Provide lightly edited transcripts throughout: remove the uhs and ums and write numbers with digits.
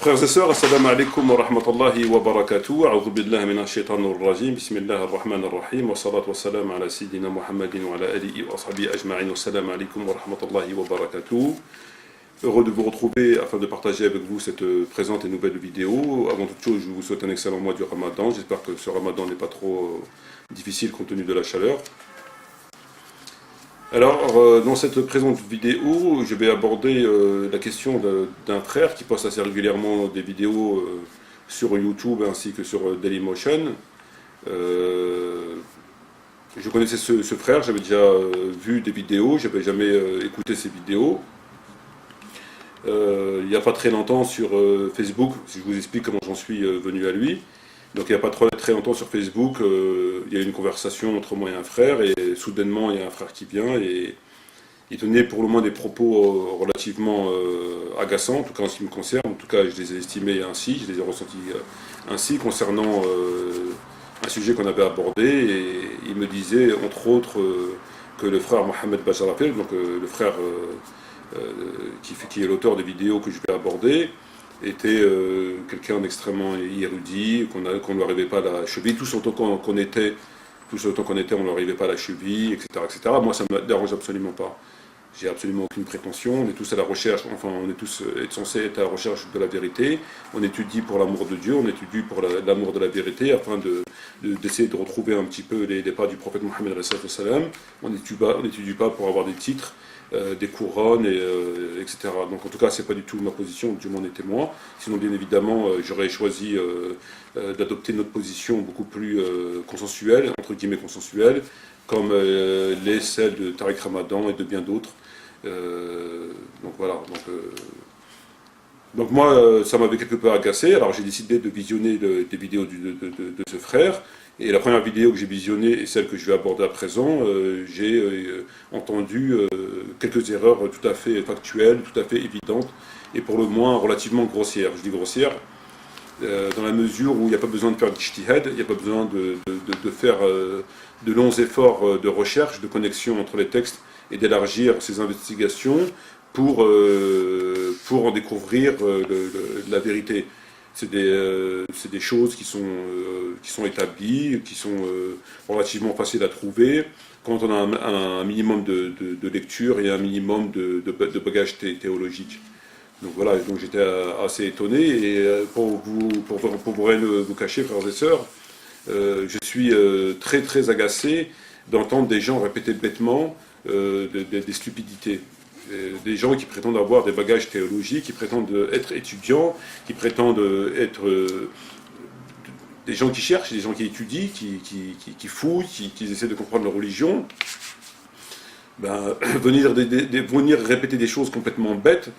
Frères et sœurs, assalamu alaikum wa rahmatullahi wa barakatuh. A'udhu billahi minash shaitanir rajim. Bismillahir rahmanir rahim. Wa salatu wa salam ala sayyidina Muhammadin wa ala alihi wa ashabihi ajma'in. Wa salam alaikum wa rahmatullahi wa barakatuh. Heureux de vous retrouver afin de partager avec vous cette présente et nouvelle vidéo. Avant toute chose, je vous souhaite un excellent mois du Ramadan. J'espère que ce Ramadan n'est pas trop difficile compte tenu de la chaleur. Alors, dans cette présente vidéo, je vais aborder la question d'un frère qui poste assez régulièrement des vidéos sur YouTube ainsi que sur Dailymotion. Je connaissais ce frère, j'avais déjà vu des vidéos, je n'avais jamais écouté ses vidéos. Il n'y a pas très longtemps sur Facebook, si je vous explique comment j'en suis venu à lui. Donc il n'y a pas très longtemps sur Facebook, il y a eu une conversation entre moi et un frère, et soudainement il y a un frère qui vient, et il tenait pour le moins des propos relativement agaçants, en tout cas en ce qui me concerne. En tout cas je les ai estimés ainsi, je les ai ressentis ainsi concernant un sujet qu'on avait abordé, et il me disait entre autres que le frère Mohamed Bajarafel, donc le frère qui est l'auteur des vidéos que je vais aborder, était quelqu'un d'extrêmement érudit, qu'on ne lui arrivait pas à la cheville, tout autant qu'on était, on ne lui arrivait pas à la cheville, etc., etc. Moi, ça ne me dérange absolument pas. J'ai absolument aucune prétention, on est tous à la recherche, enfin, on est tous censés être à la recherche de la vérité, on étudie pour l'amour de Dieu, on étudie pour l'amour de la vérité, afin d'essayer de retrouver un petit peu les pas du prophète Mohammed, on n'étudie pas pour avoir des titres, des couronnes, etc. Donc en tout cas, c'est pas du tout ma position, Dieu m'en est témoin. Sinon, bien évidemment, j'aurais choisi d'adopter notre position beaucoup plus consensuelle, entre guillemets consensuelle, comme celle de Tariq Ramadan et de bien d'autres. Donc voilà. Donc moi, ça m'avait quelque peu agacé, alors j'ai décidé de visionner des vidéos de ce frère. Et la première vidéo que j'ai visionnée et celle que je vais aborder à présent, j'ai entendu quelques erreurs tout à fait factuelles, tout à fait évidentes, et pour le moins relativement grossières. Je dis grossières dans la mesure où il n'y a pas besoin de faire d'ijtihad, il n'y a pas besoin de faire de longs efforts de recherche, de connexion entre les textes, et d'élargir ses investigations pour en découvrir la vérité. C'est des choses qui sont établies, qui sont relativement faciles à trouver quand on a un minimum de lecture et un minimum de bagage théologique. Donc voilà, donc j'étais assez étonné, et pour rien vous cacher, frères et sœurs, je suis très très agacé d'entendre des gens répéter bêtement des stupidités. Des gens qui prétendent avoir des bagages théologiques, qui prétendent être étudiants, qui prétendent être des gens qui cherchent, des gens qui étudient, qui fouillent, qui essaient de comprendre leur religion. Venir répéter des choses complètement bêtes,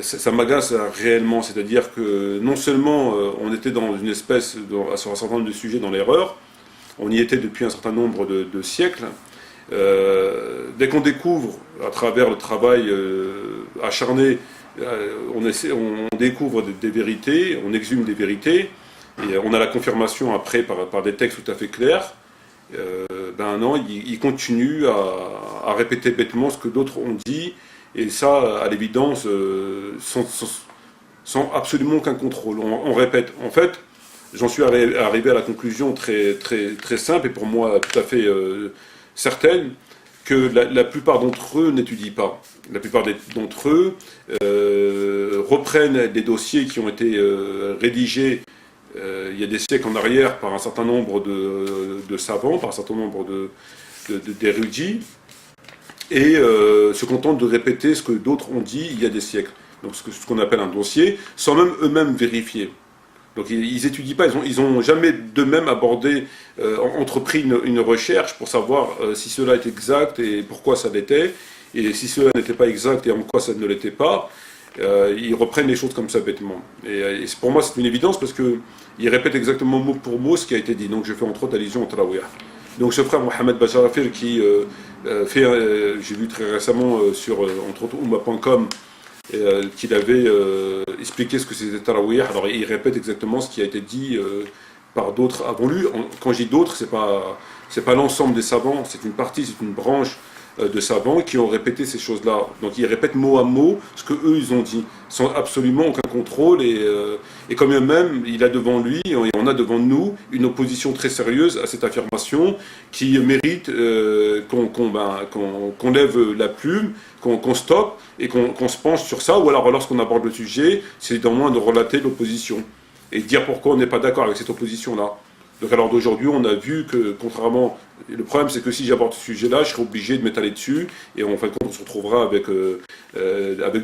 ça m'agace réellement. C'est-à-dire que non seulement on était dans une espèce, sur un certain nombre de sujets dans l'erreur, on y était depuis un certain nombre de siècles. Dès qu'on découvre, à travers le travail acharné, on découvre des vérités, on exhume des vérités, et on a la confirmation après par des textes tout à fait clairs. Non, ils continuent à répéter bêtement ce que d'autres ont dit, et ça, à l'évidence, sans absolument aucun contrôle. On répète. En fait, j'en suis arrivé à la conclusion très, très, très simple, et pour moi tout à fait certaine, que la plupart d'entre eux n'étudient pas. La plupart d'entre eux reprennent des dossiers qui ont été rédigés il y a des siècles en arrière par un certain nombre de savants, par un certain nombre d'érudits, et se contentent de répéter ce que d'autres ont dit il y a des siècles. Donc ce qu'on appelle un dossier, sans même eux-mêmes vérifier. Donc ils n'étudient pas, ils n'ont jamais d'eux-mêmes entrepris une recherche pour savoir si cela est exact et pourquoi ça l'était, et si cela n'était pas exact et en quoi ça ne l'était pas. Ils reprennent les choses comme ça bêtement. Et pour moi c'est une évidence, parce qu'ils répètent exactement mot pour mot ce qui a été dit. Donc je fais entre autres allusion au Tarawih. Donc ce frère Mohamed Bajarafel qui j'ai vu très récemment sur entre autres Oumma.com, qu'il avait expliqué ce que c'était Tarawih. Alors il répète exactement ce qui a été dit par d'autres avant lui. Quand je dis d'autres, c'est pas l'ensemble des savants, c'est une partie, c'est une branche de savants qui ont répété ces choses-là. Donc ils répètent mot à mot ce que eux ils ont dit, sans absolument aucun contrôle. Et quand même, il a devant lui, et on a devant nous, une opposition très sérieuse à cette affirmation qui mérite qu'on lève la plume, qu'on stoppe et qu'on se penche sur ça. Ou alors lorsqu'on aborde le sujet, c'est au moins de relater l'opposition et dire pourquoi on n'est pas d'accord avec cette opposition-là. Donc alors d'aujourd'hui, on a vu que, contrairement... Le problème, c'est que si j'aborde ce sujet-là, je serai obligé de m'étaler dessus, et en fin de compte, on se retrouvera avec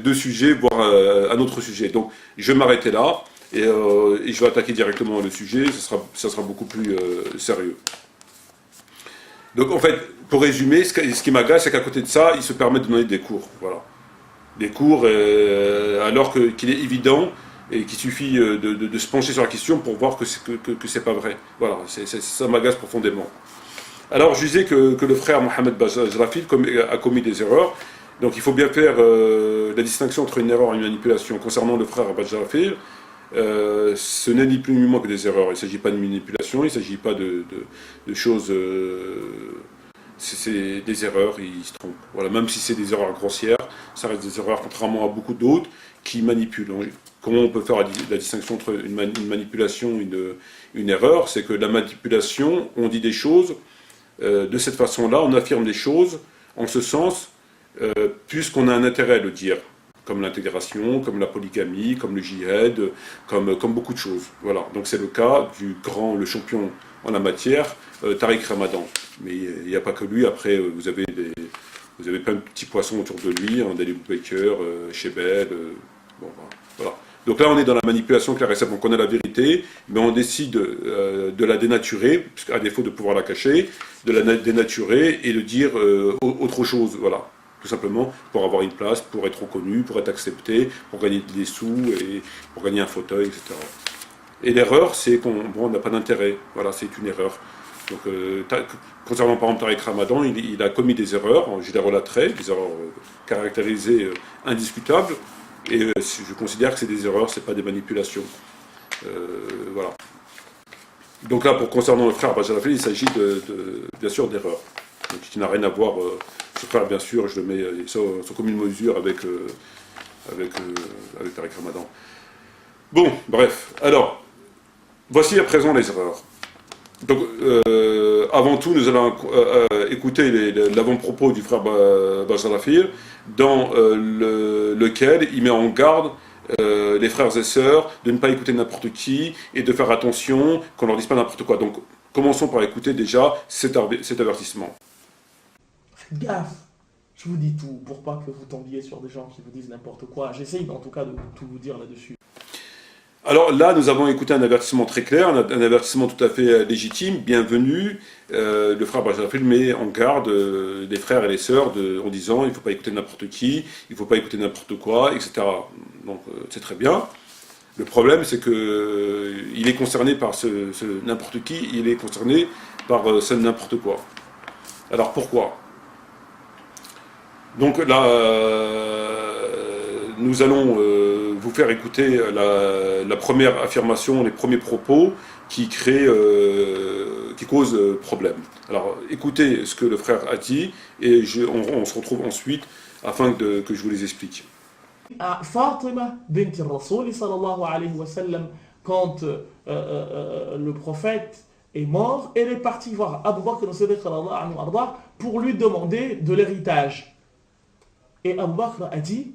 deux sujets, voire un autre sujet. Donc, je vais m'arrêter là, et je vais attaquer directement le sujet, ça sera beaucoup plus sérieux. Donc, en fait, pour résumer, ce qui m'agace, c'est qu'à côté de ça, il se permet de donner des cours. Voilà. Des cours, alors qu'il est évident et qu'il suffit de se pencher sur la question pour voir que c'est pas vrai. Voilà, ça m'agace profondément. Alors je disais que le frère Mohamed Bajrafil a commis des erreurs, donc il faut bien faire la distinction entre une erreur et une manipulation. Concernant le frère Bajrafil, ce n'est ni plus ni moins que des erreurs, il ne s'agit pas de manipulation, il ne s'agit pas de choses... c'est des erreurs, il se trompe. Voilà, même si c'est des erreurs grossières, ça reste des erreurs, contrairement à beaucoup d'autres qui manipulent. Comment on peut faire la distinction entre une manipulation et une erreur? C'est que la manipulation, on dit des choses de cette façon-là, on affirme des choses en ce sens, puisqu'on a un intérêt à le dire, comme l'intégration, comme la polygamie, comme le djihad, comme beaucoup de choses. Voilà. Donc c'est le cas le champion en la matière, Tariq Ramadan. Mais il n'y a pas que lui. Après, vous avez plein de petits poissons autour de lui, Dalil Baker, Chebel, bon, voilà. Donc là, on est dans la manipulation claire et simple. Donc on a la vérité, mais on décide de la dénaturer, à défaut de pouvoir la cacher, de la dénaturer et de dire autre chose. Voilà. Tout simplement pour avoir une place, pour être reconnu, pour être accepté, pour gagner des sous, et pour gagner un fauteuil, etc. Et l'erreur, c'est qu'on n'a pas d'intérêt. Voilà, c'est une erreur. Donc, concernant par exemple Tariq Ramadan, il a commis des erreurs, je les relaterai, des erreurs caractérisées indiscutables, et je considère que c'est des erreurs, c'est pas des manipulations. Voilà. Donc là, concernant le frère Bajrafil, il s'agit bien sûr d'erreurs. Donc qui n'a rien à voir, ce frère, bien sûr, je le mets sans commune mesure avec Tariq Ramadan. Bon, bref, alors, voici à présent les erreurs. Donc, avant tout, nous allons écouter l'avant-propos du frère Bajrafil, dans lequel il met en garde les frères et sœurs de ne pas écouter n'importe qui et de faire attention qu'on ne leur dise pas n'importe quoi. Donc, commençons par écouter déjà cet avertissement. Faites gaffe, je vous dis tout pour pas que vous tombiez sur des gens qui vous disent n'importe quoi. J'essaye en tout cas de tout vous dire là-dessus. Alors là, nous avons écouté un avertissement très clair, un avertissement tout à fait légitime, bienvenu. Le frère Bajrafil met en garde les frères et les sœurs en disant il ne faut pas écouter n'importe qui, il ne faut pas écouter n'importe quoi, etc. Donc c'est très bien. Le problème, c'est qu'il est concerné par ce n'importe qui, il est concerné par ce n'importe quoi. Alors pourquoi ? Donc là, nous allons vous faire écouter la première affirmation, les premiers propos qui causent problème. Alors écoutez ce que le frère a dit et on se retrouve ensuite afin que je vous les explique. Fatima bint Rasoul sallallahu alayhi wa sallam, quand le prophète est mort, elle est partie voir Abu Bakr as-Siddiq pour lui demander de l'héritage. Et Abu Bakr a dit,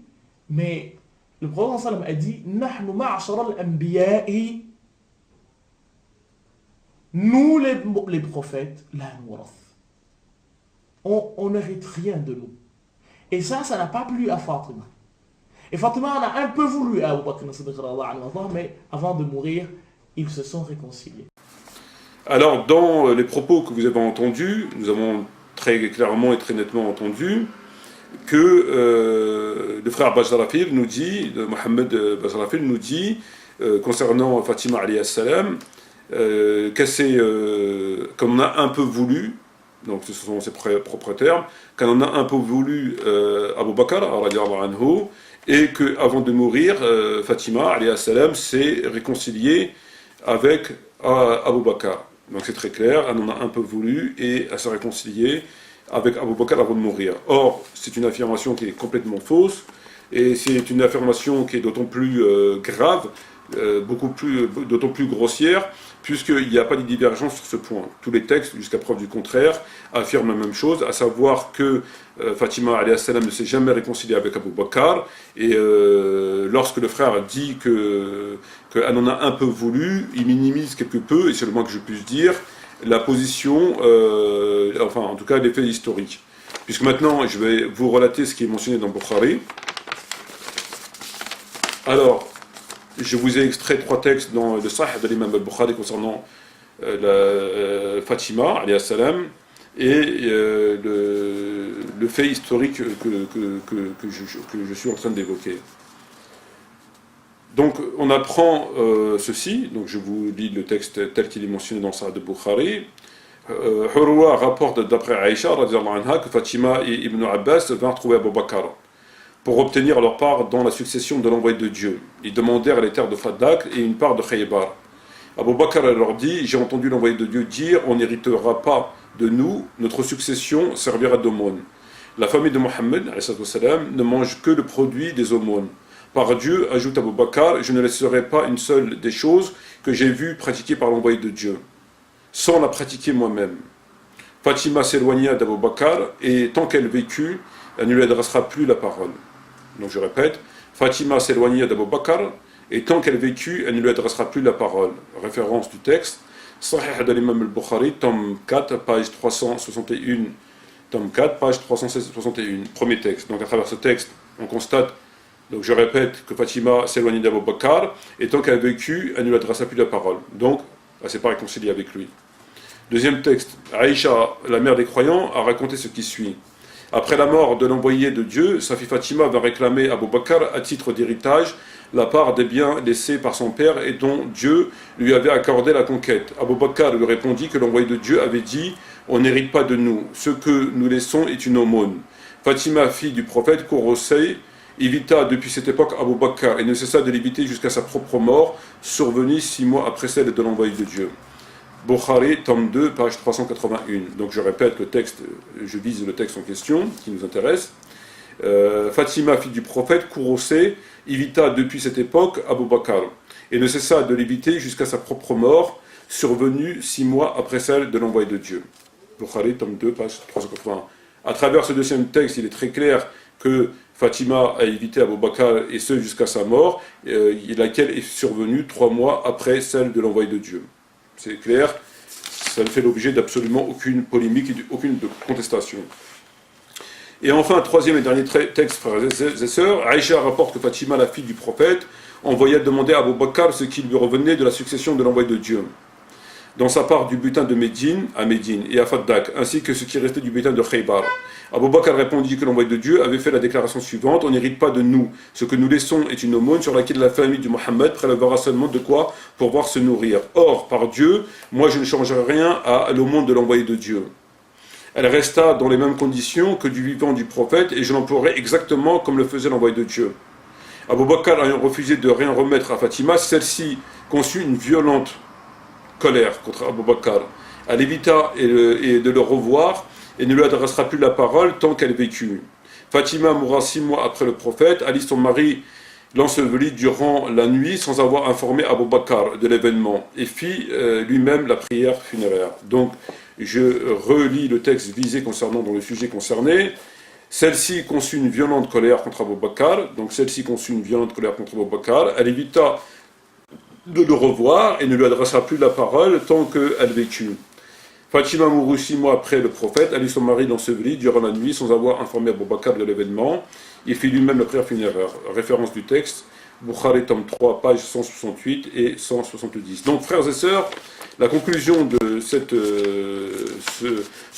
mais le prophète sallam a dit, Nahnu ma'ashara al-anbiya'i, nous les prophètes, la nourath. On n'hérite rien de nous. Et ça n'a pas plu à Fatima. Et Fatima en a un peu voulu à Abu Bakr as-Siddiq, mais avant de mourir, ils se sont réconciliés. Alors, dans les propos que vous avez entendus, nous avons très clairement et très nettement entendu que le frère Bajrafil nous dit, Mohamed Bajrafil nous dit, concernant Fatima alayhi salam, qu'on a un peu voulu, donc ce sont ses propres termes, qu'on en a un peu voulu Abu Bakr, anhu, et qu'avant de mourir, Fatima alayhi salam s'est réconciliée avec Abu Bakr. Donc c'est très clair, elle en a un peu voulu et elle s'est réconciliée avec Abu Bakr avant de mourir. Or, c'est une affirmation qui est complètement fausse, et c'est une affirmation qui est d'autant plus grave, d'autant plus grossière, puisqu'il n'y a pas de divergence sur ce point. Tous les textes, jusqu'à preuve du contraire, affirment la même chose, à savoir que Fatima alayhi salam ne s'est jamais réconciliée avec Abu Bakr, et lorsque le frère dit qu'elle en a un peu voulu, il minimise quelque peu, et c'est le moins que je puisse dire, la position, enfin en tout cas les faits historiques. Puisque maintenant, je vais vous relater ce qui est mentionné dans Bukhari. Alors, je vous ai extrait 3 textes dans le Sahih de l'imam al-Bukhari concernant Fatima, alayhi salam, et le fait historique que je suis en train d'évoquer. Donc, on apprend ceci, donc je vous lis le texte tel qu'il est mentionné dans le Sahih de Bukhari. Hurwa rapporte d'après Aïcha, radiyallahu anha, que Fatima et Ibn Abbas vinrent trouver Abu Bakr pour obtenir leur part dans la succession de l'envoyé de Dieu. Ils demandèrent les terres de Fadak et une part de Khaybar. Abu Bakr leur dit, j'ai entendu l'envoyé de Dieu dire, on n'héritera pas de nous, notre succession servira d'aumône. La famille de Mohammed ne mange que le produit des aumônes. Par Dieu, ajoute Abu Bakr, je ne laisserai pas une seule des choses que j'ai vues pratiquer par l'envoyé de Dieu, sans la pratiquer moi-même. Fatima s'éloigna d'Abu Bakr, et tant qu'elle vécut, elle ne lui adressera plus la parole. Donc je répète, Fatima s'éloigna d'Abu Bakr, et tant qu'elle vécut, elle ne lui adressera plus la parole. Référence du texte, Sahih de l'imam al-Bukhari, tome 4, page 361, tome 4, page 361, premier texte. Donc à travers ce texte, on constate, donc je répète, que Fatima s'éloignait d'Abu Bakr, et tant qu'elle a vécu, elle ne lui adressa plus la parole. Donc, elle ne s'est pas réconciliée avec lui. Deuxième texte, Aïcha, la mère des croyants, a raconté ce qui suit. Après la mort de l'envoyé de Dieu, sa fille Fatima va réclamer à Abu Bakr, à titre d'héritage, la part des biens laissés par son père et dont Dieu lui avait accordé la conquête. Abu Bakr lui répondit que l'envoyé de Dieu avait dit « On n'hérite pas de nous, ce que nous laissons est une aumône ». Fatima, fille du prophète, Kourosei, évita depuis cette époque Abu Bakr et ne cessa de l'éviter jusqu'à sa propre mort, survenue 6 mois après celle de l'envoyé de Dieu. Bukhari, tome 2, page 381. Donc je répète le texte, je vise le texte en question, qui nous intéresse. Fatima, fille du prophète, Kourosei, évita depuis cette époque Abu Bakr et ne cessa de l'éviter jusqu'à sa propre mort, survenue 6 mois après celle de l'envoyé de Dieu. Bukhari, tome 2, page 381. À travers ce deuxième texte, il est très clair que Fatima a évité Abu Bakr, et ce jusqu'à sa mort, laquelle est survenue 3 mois après celle de l'envoyé de Dieu. C'est clair, ça ne fait l'objet d'absolument aucune polémique et aucune contestation. Et enfin, troisième et dernier texte, frères et sœurs, Aïcha rapporte que Fatima, la fille du prophète, envoya demander à Abu Bakr ce qui lui revenait de la succession de l'envoyé de Dieu, dans sa part du butin de Médine à Médine et à Fadak, ainsi que ce qui restait du butin de Khaybar. Abu Bakr répondit que l'envoyé de Dieu avait fait la déclaration suivante: on n'hérite pas de nous, ce que nous laissons est une aumône sur laquelle la famille de Mohammed prélèvera seulement de quoi pour pouvoir se nourrir. Or, par Dieu, moi je ne changerai rien à l'aumône de l'envoyé de Dieu. Elle resta dans les mêmes conditions que du vivant du prophète, et je l'emploierai exactement comme le faisait l'envoyé de Dieu. Abu Bakr ayant refusé de rien remettre à Fatima, celle-ci conçut une violente colère contre Abu Bakr. Elle évita de le revoir et ne lui adressera plus la parole tant qu'elle vécut. Fatima mourra 6 mois après le prophète. Ali, son mari, l'ensevelit durant la nuit sans avoir informé Abu Bakr de l'événement et fit lui-même la prière funéraire. Donc, je relis le texte visé concernant dans le sujet concerné. Celle-ci conçut une violente colère contre Abu Bakr. Donc, celle-ci conçut une violente colère contre Abu Bakr. Elle évita de le revoir et ne lui adressa plus la parole tant qu'elle vécut. Fatima mourut 6 mois après le prophète. Ali, son mari, l'ensevelit durant la nuit sans avoir informé Abu Bakr de l'événement. Il fit lui-même la prière funéraire. Référence du texte, Bukhari, tome 3, pages 168 et 170. Donc, frères et sœurs, la conclusion de ce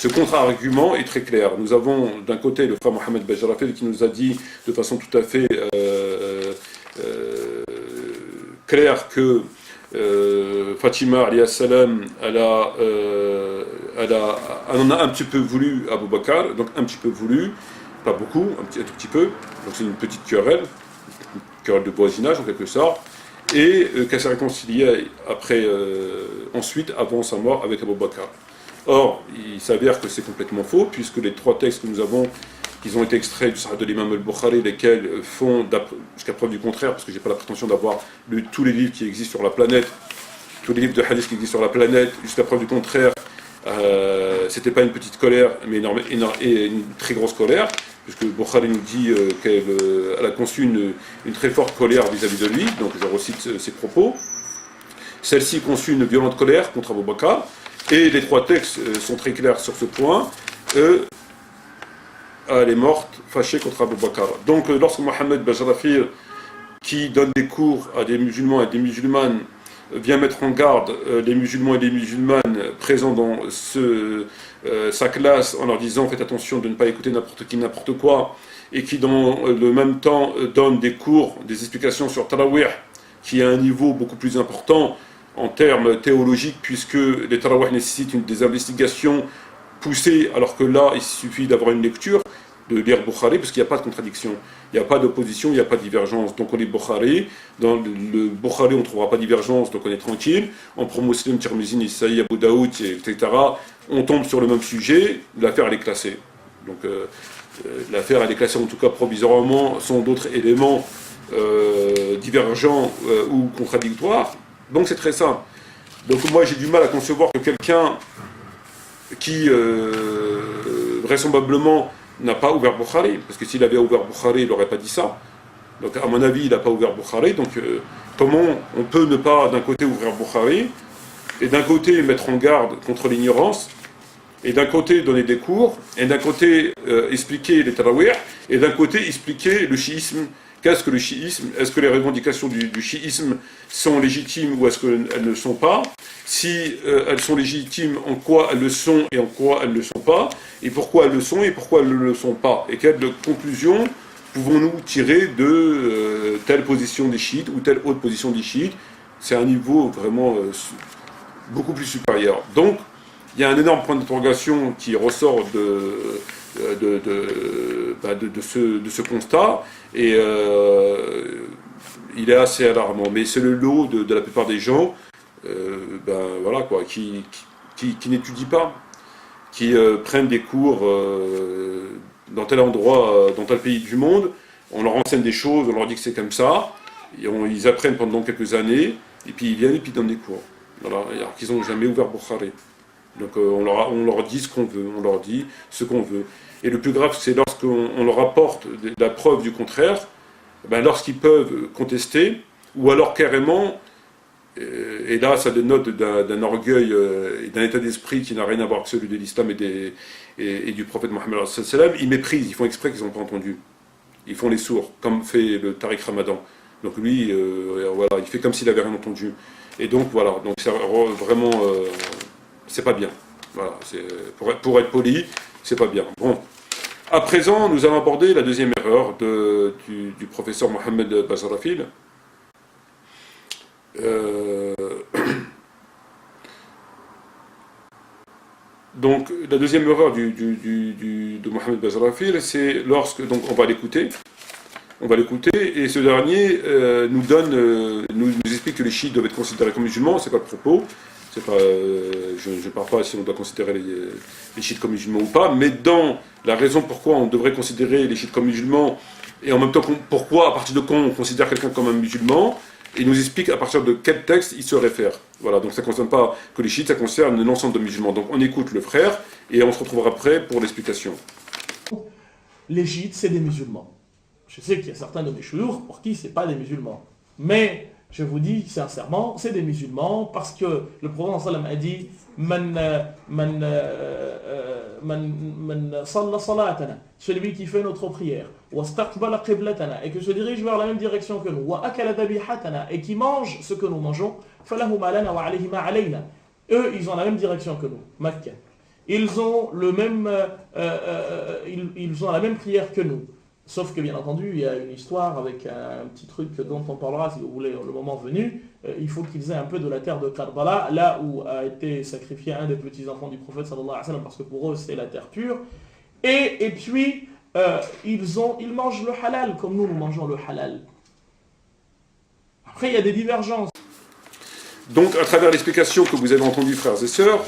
contre-argument est très claire. Nous avons d'un côté le frère Mohamed Bajrafel qui nous a dit de façon tout à fait claire que Fatima, alayhi salam, elle en a un petit peu voulu à Abu Bakr, donc un petit peu voulu, pas beaucoup, un tout petit peu, donc c'est une petite querelle de voisinage en quelque sorte, et qu'elle s'est réconciliée après, ensuite, avant sa mort, avec Abu Bakr. Or, il s'avère que c'est complètement faux, puisque les 3 textes que nous avons, qui ont été extraits du Sahih de l'imam al-Bukhari, lesquels font, jusqu'à preuve du contraire, parce que je n'ai pas la prétention d'avoir lu tous les livres qui existent sur la planète, tous les livres de hadith qui existent sur la planète, jusqu'à preuve du contraire, c'était pas une petite colère, mais et une très grosse colère, puisque Bukhari nous dit qu'elle a conçu une très forte colère vis-à-vis de lui, donc je recite ses propos. Celle-ci conçut une violente colère contre Abu Bakr, et les 3 textes sont très clairs sur ce point. Elle est morte fâchée contre Abu Bakr. Donc lorsque Mohammed Bajrafil, qui donne des cours à des musulmans et des musulmanes, vient mettre en garde les musulmans et les musulmanes présents dans sa classe en leur disant faites attention de ne pas écouter n'importe qui, n'importe quoi, et qui dans le même temps donne des cours, des explications sur Tarawih, qui a un niveau beaucoup plus important en termes théologiques, puisque les Tarawih nécessitent des investigations poussées, alors que là il suffit d'avoir une lecture, de lire Bukhari, parce qu'il n'y a pas de contradiction, il n'y a pas d'opposition, il n'y a pas de divergence. Donc on lit Bukhari, dans le Bukhari on ne trouvera pas de divergence, donc on est tranquille. En Muslim, Tirmizi, Nisaï, Abu Daoud, etc., on tombe sur le même sujet, l'affaire elle est classée. Donc l'affaire elle est classée en tout cas provisoirement, sans d'autres éléments divergents ou contradictoires. Donc c'est très simple. Donc moi j'ai du mal à concevoir que quelqu'un qui vraisemblablement n'a pas ouvert Bukhari, parce que s'il avait ouvert Bukhari, il n'aurait pas dit ça. Donc à mon avis, il n'a pas ouvert Bukhari. Donc comment on peut ne pas d'un côté ouvrir Bukhari, et d'un côté mettre en garde contre l'ignorance, et d'un côté donner des cours, et d'un côté expliquer les tarawih, et d'un côté expliquer le chiisme. Qu'est-ce que le chiisme? Est-ce que les revendications du chiisme sont légitimes ou est-ce qu'elles ne sont pas? Si elles sont légitimes, en quoi elles le sont et en quoi elles ne le sont pas? Et pourquoi elles le sont et pourquoi elles ne le sont pas? Et quelles conclusions pouvons-nous tirer de telle position des chiites ou telle autre position des chiites? C'est un niveau vraiment beaucoup plus supérieur. Donc, il y a un énorme point d'interrogation qui ressort de ce constat, et il est assez alarmant. Mais c'est le lot de la plupart des gens voilà, quoi, qui n'étudient pas, qui prennent des cours dans tel endroit, dans tel pays du monde, on leur enseigne des choses, on leur dit que c'est comme ça, et ils apprennent pendant quelques années, et puis ils viennent et puis ils donnent des cours. Voilà, alors qu'ils n'ont jamais ouvert Bukhari. Donc on leur dit ce qu'on veut, on leur dit ce qu'on veut. Et le plus grave, c'est lorsqu'on leur apporte la preuve du contraire, lorsqu'ils peuvent contester, ou alors carrément, et là ça dénote d'un orgueil et d'un état d'esprit qui n'a rien à voir avec celui de l'islam et du prophète Mohammed, ils méprisent, ils font exprès qu'ils n'ont pas entendu. Ils font les sourds, comme fait le Tariq Ramadan. Donc lui, voilà, il fait comme s'il n'avait rien entendu. Et donc voilà, donc c'est vraiment... c'est pas bien. Voilà, pour être poli, c'est pas bien. Bon. À présent, nous allons aborder la deuxième erreur du professeur Mohammed Bajrafil. Donc, la deuxième erreur de Mohammed Bajrafil, c'est lorsque... Donc, on va l'écouter, et ce dernier nous explique que les chiites doivent être considérés comme musulmans, c'est pas le propos. C'est pas, je ne parle pas si on doit considérer les chiites comme musulmans ou pas, mais dans la raison pourquoi on devrait considérer les chiites comme musulmans, et en même temps pourquoi, à partir de quand on considère quelqu'un comme un musulman, il nous explique à partir de quel texte il se réfère. Voilà, donc ça ne concerne pas que les chiites, ça concerne l'ensemble de musulmans. Donc on écoute le frère, et on se retrouvera après pour l'explication. Les chiites, c'est des musulmans. Je sais qu'il y a certains de mes chouyours pour qui ce n'est pas des musulmans. Mais... je vous dis sincèrement, c'est des musulmans parce que le prophète sallam a dit celui qui fait notre prière et que se dirige vers la même direction que nous et qui mange ce que nous mangeons, eux ils ont la même direction que nous, Makkah. Ils ont la même prière que nous. Sauf que bien entendu, il y a une histoire avec un petit truc dont on parlera si vous voulez le moment venu. Il faut qu'ils aient un peu de la terre de Karbala, là où a été sacrifié un des petits-enfants du prophète sallallahu alayhi wa sallam, parce que pour eux c'est la terre pure. Et puis, ils mangent le halal comme nous mangeons le halal. Après, il y a des divergences. Donc, à travers l'explication que vous avez entendue, frères et sœurs,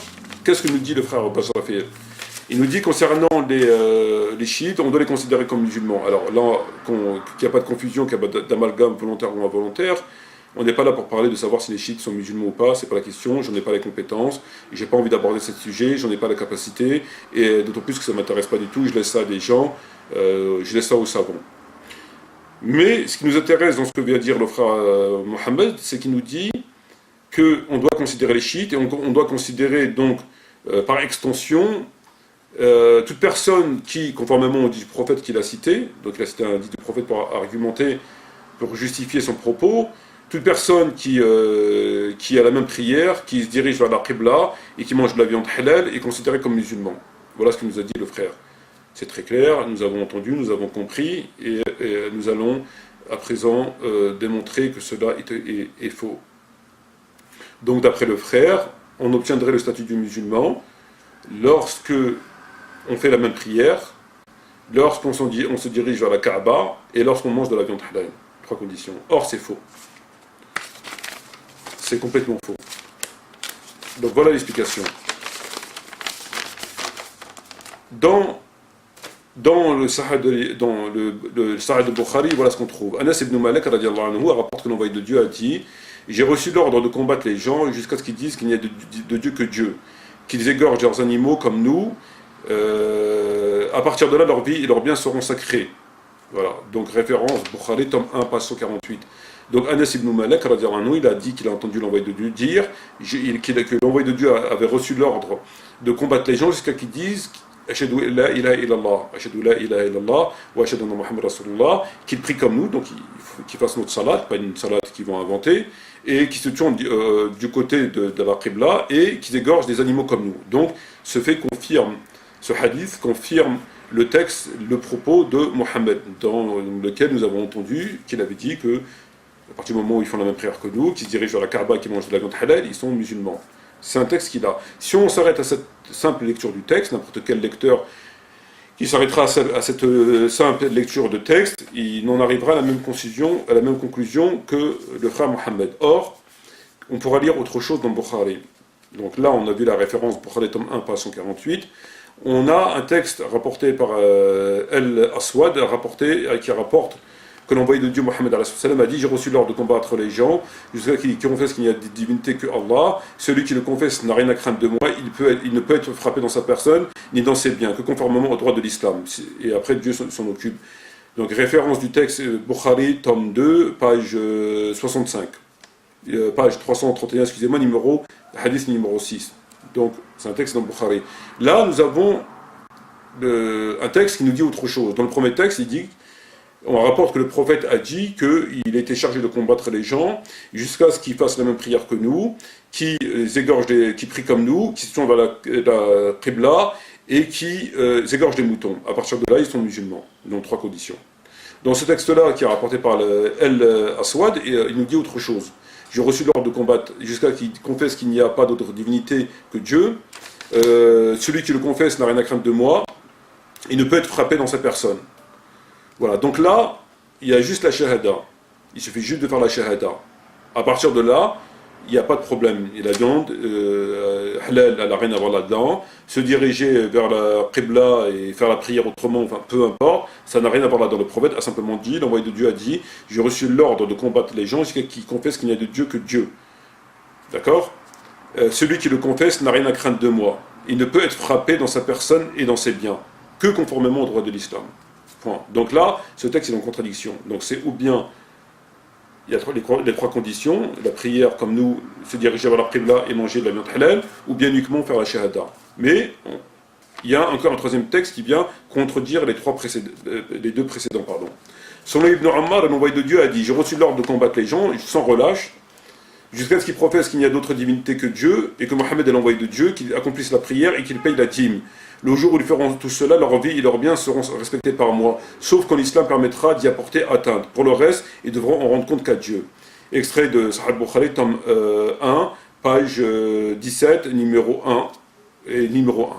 qu'est-ce que nous dit le frère Bachar Raphaël? Il nous dit concernant les chiites, on doit les considérer comme musulmans. Alors là, qu'il n'y a pas de confusion, qu'il n'y a pas d'amalgame volontaire ou involontaire, on n'est pas là pour parler de savoir si les chiites sont musulmans ou pas, c'est pas la question, j'en ai pas les compétences, j'ai pas envie d'aborder ce sujet, j'en ai pas la capacité, et d'autant plus que ça m'intéresse pas du tout, je laisse ça à des gens, je laisse ça aux savants. Mais ce qui nous intéresse dans ce que vient dire le frère Mohammed, c'est qu'il nous dit qu'on doit considérer les chiites, et on doit considérer donc, par extension, toute personne qui, conformément au dit du prophète qu'il a cité, donc il a cité un dit du prophète pour argumenter, pour justifier son propos, toute personne qui a la même prière, qui se dirige vers la Qibla et qui mange de la viande halal est considérée comme musulman. Voilà ce que nous a dit le frère. C'est très clair, nous avons entendu, nous avons compris, et nous allons à présent démontrer que cela est faux. Donc d'après le frère, on obtiendrait le statut du musulman lorsque on fait la même prière, lorsqu'on se dirige vers la Kaaba et lorsqu'on mange de la viande halal. 3 conditions. Or, c'est faux. C'est complètement faux. Donc voilà l'explication. Dans le Sahih de Bukhari, voilà ce qu'on trouve. Anas ibn Malik radiyallahu anhu rapporte que l'envoyé de Dieu a dit: j'ai reçu l'ordre de combattre les gens jusqu'à ce qu'ils disent qu'il n'y a de Dieu que Dieu, qu'ils égorgent leurs animaux comme nous. À partir de là, leur vie et leurs biens seront sacrés. Voilà. Donc référence Bukhari, tome 1, page 148. Donc Anas ibn Malik, il a dit qu'il a entendu l'envoyé de Dieu dire que l'envoyé de Dieu avait reçu l'ordre de combattre les gens jusqu'à qu'ils disent Ashhadu la ilaha illallah, Ashhadu la ilaha illallah, wa Ashhadu anna Muhammad Rasulullah, qu'ils prient comme nous, donc qu'ils fassent notre salat, pas une salat qu'ils vont inventer, et qui se tournent du côté de la Qibla et qui égorgent des animaux comme nous. Donc ce fait confirme, ce hadith confirme le texte, le propos de Mohammed, dans lequel nous avons entendu qu'il avait dit que à partir du moment où ils font la même prière que nous, qu'ils se dirigent vers la Kaaba et qu'ils mangent de la viande halal, ils sont musulmans. C'est un texte qu'il a. Si on s'arrête à cette simple lecture du texte, n'importe quel lecteur qui s'arrêtera à cette simple lecture de texte, il n'en arrivera à la même conclusion que le frère Mohammed. Or, on pourra lire autre chose dans Bukhari. Donc là, on a vu la référence Bukhari tome 1, page 148. On a un texte rapporté par Al-Aswad, qui rapporte que l'envoyé de Dieu Mohammed a dit: j'ai reçu l'ordre de combattre les gens jusqu'à qu'ils confessent qu'il n'y a de divinité que Allah. Celui qui le confesse n'a rien à craindre de moi, il ne peut être frappé dans sa personne ni dans ses biens que conformément au droit de l'islam. Et après Dieu s'en occupe. Donc référence du texte Bukhari tome 2, page 65, page 331, excusez-moi, hadith numéro 6. Donc c'est un texte dans Bukhari. Là nous avons un texte qui nous dit autre chose. Dans le premier texte, on rapporte que le prophète a dit qu'il était chargé de combattre les gens jusqu'à ce qu'ils fassent la même prière que nous, qui prient comme nous, qui se tournent vers la Qibla et qui égorgent des moutons. À partir de là, ils sont musulmans. Donc 3 conditions. Dans ce texte-là, qui est rapporté par Al-Aswad, il nous dit autre chose. J'ai reçu l'ordre de combattre jusqu'à ce qu'il confesse qu'il n'y a pas d'autre divinité que Dieu. Celui qui le confesse n'a rien à craindre de moi. Il ne peut être frappé dans sa personne. Voilà, donc là, il y a juste la shahada. Il suffit juste de faire la shahada. À partir de là, il n'y a pas de problème. Et la viande, halal, elle n'a rien à voir là-dedans. Se diriger vers la Qibla et faire la prière autrement, enfin, peu importe, ça n'a rien à voir là-dedans. Le prophète a simplement dit, l'envoyé de Dieu a dit: j'ai reçu l'ordre de combattre les gens jusqu'à qu'ils confessent qu'il n'y a de Dieu que Dieu. D'accord? Celui qui le confesse n'a rien à craindre de moi. Il ne peut être frappé dans sa personne et dans ses biens, que conformément au droit de l'islam. Donc là, ce texte est en contradiction. Donc c'est ou bien, il y a les 3 conditions, la prière comme nous, se diriger vers la Qibla et manger de la viande halal, ou bien uniquement faire la shahada. Mais il y a encore un 3e texte qui vient contredire les 2 précédents. Selon Ibn Ammar, l'envoyé de Dieu a dit: j'ai reçu l'ordre de combattre les gens sans relâche, jusqu'à ce qu'ils professent qu'il n'y a d'autre divinité que Dieu, et que Mohammed est l'envoyé de Dieu, qu'ils accomplissent la prière et qu'ils payent la dîme. Le jour où ils feront tout cela, leur vie et leurs biens seront respectés par moi, sauf quand l'islam permettra d'y apporter atteinte. Pour le reste, ils devront en rendre compte qu'à Dieu. Extrait de Sahih Bukhari, tome 1, page 17, numéro 1 et numéro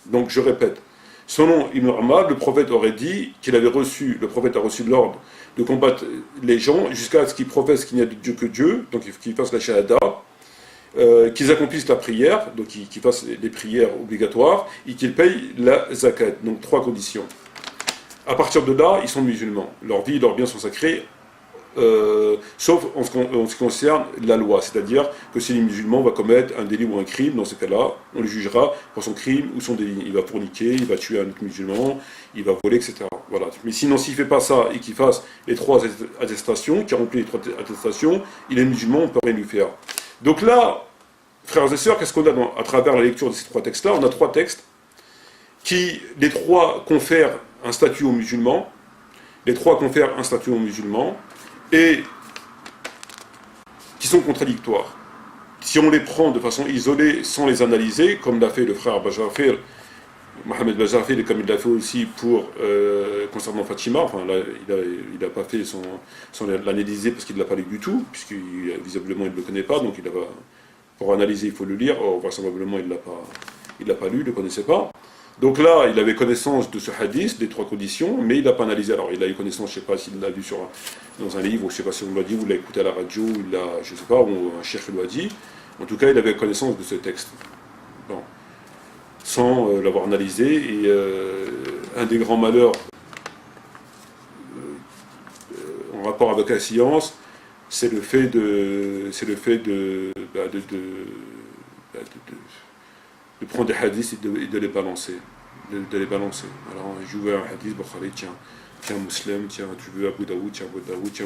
1. Donc je répète, selon Ibn Ammar, le prophète aurait dit le prophète a reçu l'ordre de combattre les gens jusqu'à ce qu'ils professent qu'il n'y a de Dieu que Dieu, donc qu'ils fassent la shahada. qu'ils accomplissent la prière, donc qu'ils fassent les prières obligatoires, et qu'ils payent la zakat. Donc 3 conditions. À partir de là, ils sont musulmans. Leur vie et leurs biens sont sacrés, sauf en ce qui concerne la loi. C'est-à-dire que si les musulmans va commettre un délit ou un crime, dans ce cas-là, on le jugera pour son crime ou son délit. Il va forniquer, il va tuer un autre musulman, il va voler, etc. Voilà. Mais sinon, s'il ne fait pas ça et qu'il fasse les 3 attestations, qu'il remplit les 3 attestations, il est musulman, on ne peut rien lui faire. Donc là, frères et sœurs, qu'est-ce qu'on a à travers la lecture de ces 3 textes-là? On a 3 textes qui, les 3 confèrent un statut aux musulmans, les 3 confèrent un statut aux musulmans, et qui sont contradictoires. Si on les prend de façon isolée, sans les analyser, comme l'a fait le frère Bajafir, Mohamed Bajafir, et comme il l'a fait aussi concernant Fatima, enfin là, il n'a pas fait sans l'analyser parce qu'il ne l'a pas lu du tout, puisque visiblement il ne le connaît pas, donc pour analyser il faut le lire, or vraisemblablement il ne l'a pas lu, il ne le connaissait pas. Donc là, il avait connaissance de ce hadith, des 3 conditions, mais il n'a pas analysé. Alors, il a eu connaissance, je ne sais pas s'il l'a lu dans un livre, ou je ne sais pas si on l'a dit, ou il l'a écouté à la radio, ou je ne sais pas, ou un cheikh lui a dit. En tout cas, il avait connaissance de ce texte. Bon. Sans l'avoir analysé. Et un des grands malheurs en rapport avec la science, c'est le fait de prendre des hadiths et de les balancer. De les balancer. Alors, je veux un hadith, Bukhari, tiens Muslim, tiens, tu veux Abu Daoud, tiens,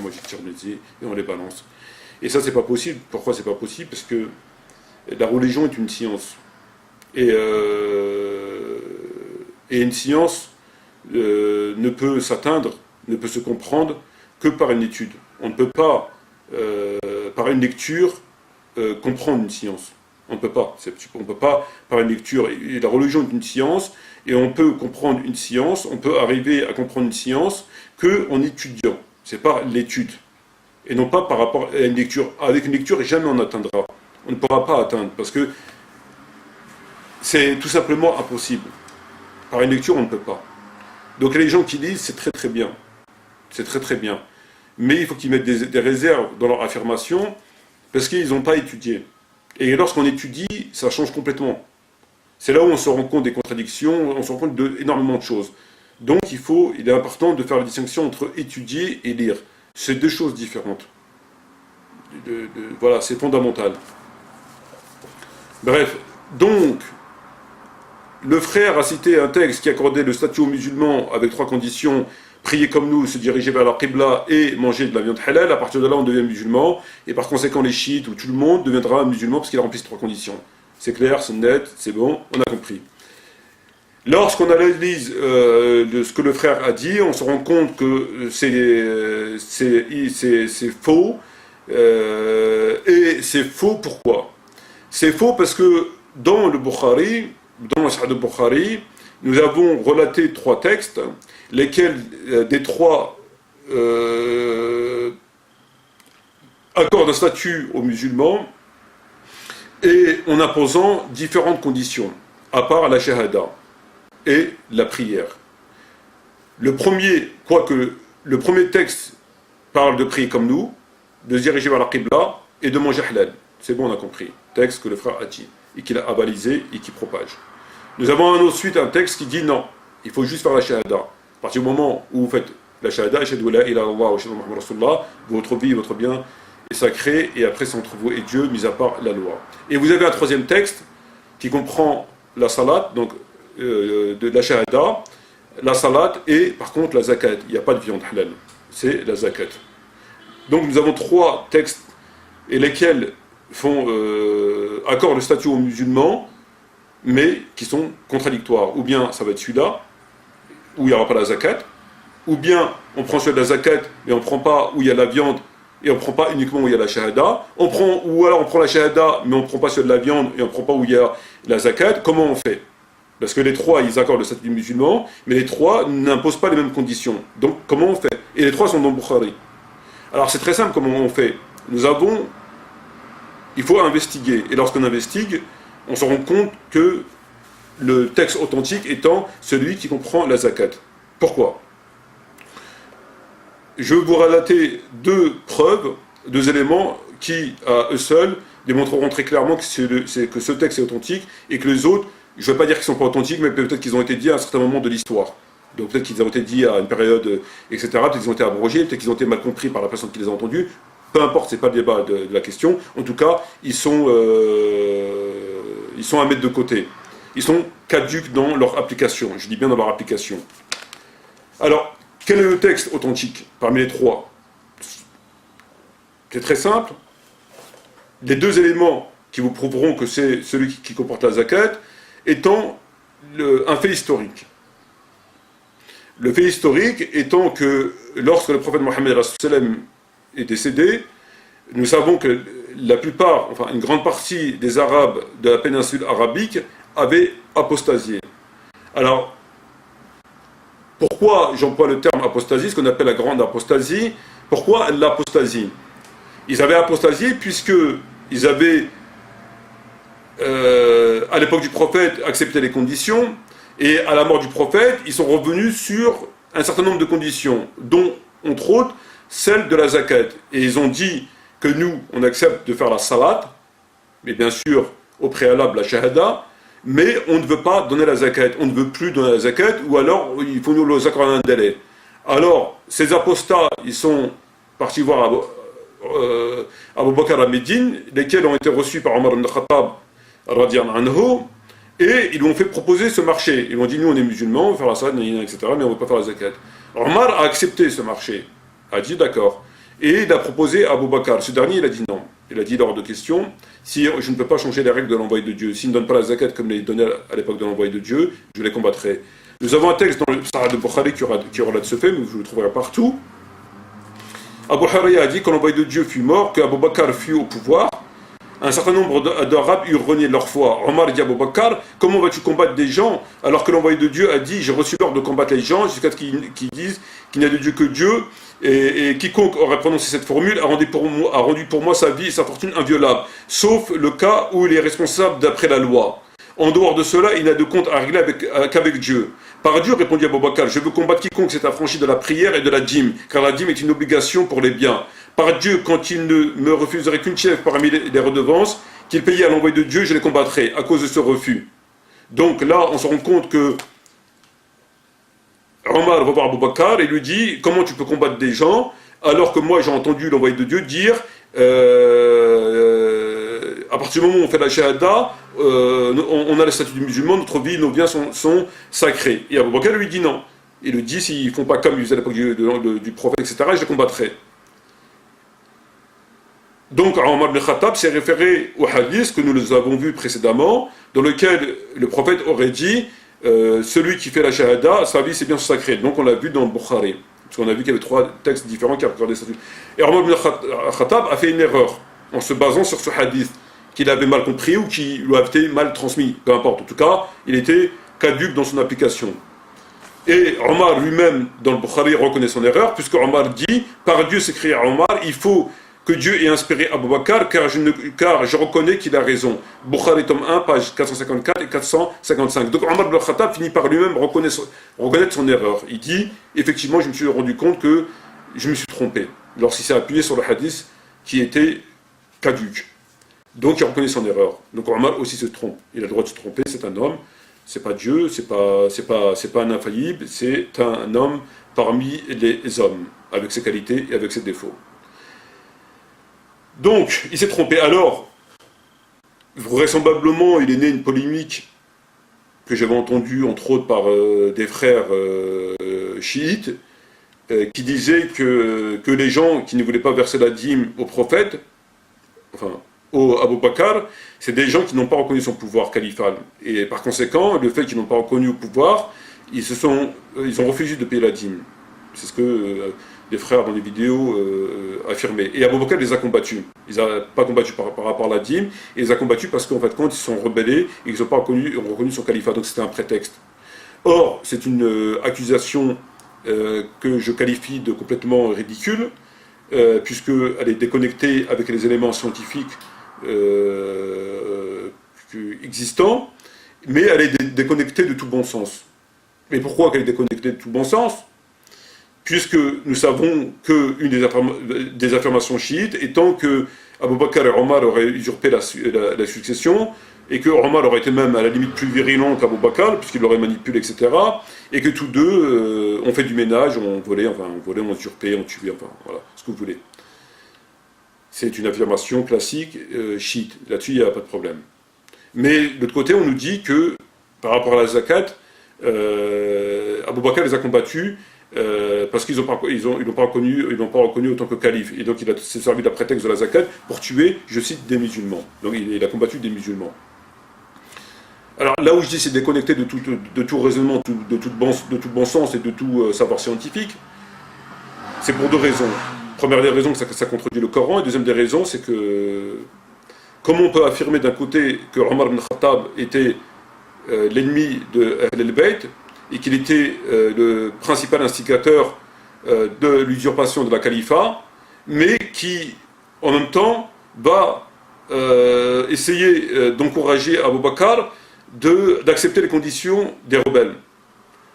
moi j'ai Tirmidhi, et on les balance. Et ça, c'est pas possible. Pourquoi c'est pas possible? Parce que la religion est une science. Et une science ne peut s'atteindre, ne peut se comprendre que par une étude. On ne peut pas, par une lecture, comprendre une science. On ne peut pas. On ne peut pas, par une lecture. Et la religion est une science, et on peut comprendre une science, on peut arriver à comprendre une science qu'en étudiant. C'est pas l'étude. Et non pas par rapport à une lecture. Avec une lecture, jamais on atteindra. On ne pourra pas atteindre, parce que c'est tout simplement impossible. Par une lecture, on ne peut pas. Donc les gens qui lisent, c'est très très bien. C'est très très bien. Mais il faut qu'ils mettent des réserves dans leur affirmation, parce qu'ils n'ont pas étudié. Et lorsqu'on étudie, ça change complètement. C'est là où on se rend compte des contradictions, on se rend compte d'énormément de choses. Donc il est important de faire la distinction entre étudier et lire. C'est 2 choses différentes. Voilà, c'est fondamental. Bref, donc, le frère a cité un texte qui accordait le statut aux musulmans avec 3 conditions: prier comme nous, se diriger vers la Qibla et manger de la viande halal. À partir de là, on devient musulman, et par conséquent, les chiites ou tout le monde deviendra musulman parce qu'il a rempli ces 3 conditions. C'est clair, c'est net, c'est bon, on a compris. Lorsqu'on analyse de ce que le frère a dit, on se rend compte que c'est faux. Et c'est faux pourquoi? C'est faux parce que dans le Bukhari, dans le Sahih al-Bukhari, nous avons relaté 3 textes, lesquels des 3 accordent un statut aux musulmans, et en imposant différentes conditions, à part la shahada et la prière. Le premier texte parle de prier comme nous, de se diriger vers la Qibla et de manger halal. C'est bon, on a compris. Texte que le frère a dit, et qu'il a avalisé et qui propage. Nous avons ensuite un texte qui dit non, il faut juste faire la shahada. À partir du moment où vous faites la shahada, ashhadu la ilaha illallah wa ashhadu anna muhammadan rasulullah, votre vie, votre bien est sacré, et après c'est entre vous et Dieu, mis à part la loi. Et vous avez un 3e texte qui comprend la salat, donc de la shahada, la salat et par contre la zakat. Il n'y a pas de viande halal, c'est la zakat. Donc nous avons 3 textes et lesquels accordent le statut aux musulmans, mais qui sont contradictoires. Ou bien ça va être celui-là, où il n'y aura pas la zakat, ou bien on prend celui de la zakat, mais on ne prend pas où il y a la viande, et on ne prend pas uniquement où il y a la shahada, ou alors on prend la shahada, mais on ne prend pas celui de la viande, et on ne prend pas où il y a la zakat. Comment on fait? Parce que les 3, ils accordent le statut du musulman, mais les 3 n'imposent pas les mêmes conditions. Donc comment on fait? Et les 3 sont dans Bukhari. Alors c'est très simple comment on fait. Il faut investiguer. Et lorsqu'on investigue, on se rend compte que le texte authentique étant celui qui comprend la zakat. Pourquoi? Je vais vous relater 2 preuves, 2 éléments qui, à eux seuls, démontreront très clairement que ce texte est authentique et que les autres, je ne vais pas dire qu'ils ne sont pas authentiques, mais peut-être qu'ils ont été dits à un certain moment de l'histoire. Donc peut-être qu'ils ont été dits à une période, etc. Peut-être qu'ils ont été abrogés, peut-être qu'ils ont été mal compris par la personne qui les a entendus. Peu importe, ce n'est pas le débat de la question. En tout cas, ils sont à mettre de côté. Ils sont caduques dans leur application. Je dis bien dans leur application. Alors, quel est le texte authentique parmi les trois? C'est très simple. Les deux éléments qui vous prouveront que c'est celui qui comporte la zakat étant un fait historique. Le fait historique étant que lorsque le prophète Mohammed est décédé, nous savons que la plupart, enfin une grande partie des Arabes de la péninsule arabique avaient apostasié. Alors, pourquoi j'emploie le terme apostasie, ce qu'on appelle la grande apostasie? Pourquoi l'apostasie? Ils avaient apostasié puisqu'ils avaient, à l'époque du prophète, accepté les conditions, et à la mort du prophète, ils sont revenus sur un certain nombre de conditions, dont, entre autres, celle de la zakat. Et ils ont dit que nous, on accepte de faire la salat, mais bien sûr, au préalable, la shahada, mais on ne veut pas donner la zakat, on ne veut plus donner la zakat, ou alors il faut nous le accorder un délai. Alors, ces apostats, ils sont partis voir Abu Bakr à Médine, lesquels ont été reçus par Omar ibn Khattab, radiyallahu anhu, et ils lui ont fait proposer ce marché. Ils lui ont dit, nous on est musulmans, on va faire la salat, etc., mais on ne veut pas faire la zakat. Omar a accepté ce marché, a dit d'accord, et il a proposé à Abu Bakr. Ce dernier, il a dit non. Il a dit lors de questions, si je ne peux pas changer les règles de l'envoyé de Dieu, s'il ne donne pas la zakat comme il donnait à l'époque de l'envoyé de Dieu, je les combattrai. Nous avons un texte dans le Sahih de Bukhari qui relate ce fait, mais vous le trouverez partout. Abu Huraira a dit, quand l'envoyé de Dieu fut mort, que Abu Bakr fut au pouvoir, un certain nombre d'Arabes eurent renié leur foi. Omar dit à Abu Bakr, comment vas-tu combattre des gens alors que l'envoyé de Dieu a dit, j'ai reçu l'ordre de combattre les gens jusqu'à ce qu'ils disent qu'il n'y a de Dieu que Dieu, et quiconque aurait prononcé cette formule a rendu pour moi sa vie et sa fortune inviolables, sauf le cas où il est responsable d'après la loi. En dehors de cela, il n'a de compte à régler qu'avec Dieu. Par Dieu, répondit Abu Bakr, je veux combattre quiconque s'est affranchi de la prière et de la dîme, car la dîme est une obligation pour les biens. Par Dieu, quand il ne me refuserait qu'une chèvre parmi les redevances qu'il payait à l'envoyé de Dieu, je les combattrai à cause de ce refus. Donc là, on se rend compte que Omar va voir Abu Bakr et lui dit, comment tu peux combattre des gens alors que moi j'ai entendu l'envoyé de Dieu dire à partir du moment où on fait la shahada, on a le statut du musulman, notre vie, nos biens sont sacrés. Et Abu Bakr lui dit non. Il lui dit, s'ils ne font pas comme ils faisaient à l'époque du prophète, etc., je les combattrai. Donc Omar ibn Khattab s'est référé au hadith que nous avons vu précédemment, dans lequel le prophète aurait dit, celui qui fait la shahada, sa vie c'est bien sacré. Donc on l'a vu dans le Bukhari, parce qu'on a vu qu'il y avait 3 textes différents qui accordaient statut. Et Omar ibn Khattab a fait une erreur en se basant sur ce hadith qu'il avait mal compris ou qui lui avait été mal transmis, peu importe. En tout cas, il était caduque dans son application. Et Omar lui-même, dans le Bukhari, reconnaît son erreur, puisque Omar dit, par Dieu, s'écrit Omar, il faut que Dieu ait inspiré Abu Bakr, car je reconnais qu'il a raison. Bukhari, tome 1, page 454 et 455. Donc Omar ibn Khattab finit par lui-même reconnaître son erreur. Il dit, effectivement, je me suis rendu compte que je me suis trompé, lorsqu'il s'est appuyé sur le hadith qui était caduque. Donc il reconnaît son erreur. Donc Omar aussi se trompe. Il a le droit de se tromper, c'est un homme. C'est pas Dieu, c'est pas un infaillible, c'est un homme parmi les hommes, avec ses qualités et avec ses défauts. Donc, il s'est trompé. Alors, vraisemblablement, il est né une polémique que j'avais entendue, entre autres, par des frères chiites, qui disaient que les gens qui ne voulaient pas verser la dîme au prophète, enfin, au Abu Bakr, c'est des gens qui n'ont pas reconnu son pouvoir califal. Et par conséquent, le fait qu'ils n'ont pas reconnu au pouvoir, ils ont refusé de payer la dîme. C'est ce que les frères dans les vidéos affirmaient. Et Abu Bakr les a combattus. Ils n'ont pas combattu par rapport à la dîme, et ils les a combattus parce qu'en fait, quand ils se sont rebellés, et ils n'ont pas reconnu son califat. Donc c'était un prétexte. Or, c'est une accusation que je qualifie de complètement ridicule, puisqu'elle est déconnectée avec les éléments scientifiques existants, mais elle est déconnectée de tout bon sens. Mais pourquoi qu'elle est déconnectée de tout bon sens ? Puisque nous savons qu'une des affirmations chiites étant que Abu Bakr et Omar auraient usurpé la succession, et que Omar aurait été même à la limite plus virulent qu'Abu Bakr, puisqu'il l'aurait manipulé, etc. Et que tous deux ont fait du ménage, ont volé, ont usurpé, ont tué, enfin voilà, ce que vous voulez. C'est une affirmation classique, chiite. Là-dessus, il n'y a pas de problème. Mais de l'autre côté, on nous dit que, par rapport à la zakat, Abu Bakr les a combattus parce qu'ils n'ont pas reconnu autant que calife. Et donc, il s'est servi de la prétexte de la zakat pour tuer, je cite, des musulmans. Donc, il a combattu des musulmans. Alors, là où je dis c'est déconnecté de tout raisonnement, de tout bon sens et de tout savoir scientifique, c'est pour deux raisons. Première des raisons, que ça contredit le Coran, et deuxième des raisons, c'est que comment on peut affirmer d'un côté que Omar ibn Khattab était l'ennemi de Ahl al-Bayt et qu'il était le principal instigateur de l'usurpation de la califat, mais qui, en même temps, va essayer d'encourager Abu Bakr d'accepter les conditions des rebelles.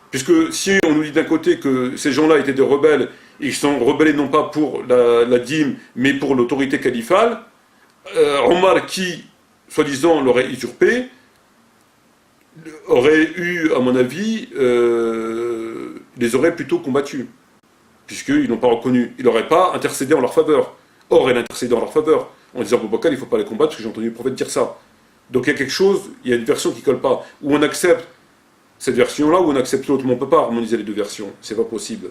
Puisque si on nous dit d'un côté que ces gens-là étaient des rebelles, et qu'ils sont rebellés non pas pour la dîme, mais pour l'autorité califale, Omar, qui, soi-disant, l'aurait usurpé, aurait eu, à mon avis, les aurait plutôt combattus, puisqu'ils n'ont pas reconnu, il n'aurait pas intercédé en leur faveur. Or, il a intercédé en leur faveur, en disant Abu Bakr, il ne faut pas les combattre, parce que j'ai entendu le prophète dire ça. Donc il y a quelque chose, il y a une version qui ne colle pas, où on accepte cette version-là, ou on accepte l'autre, mais on ne peut pas harmoniser les deux versions, c'est pas possible.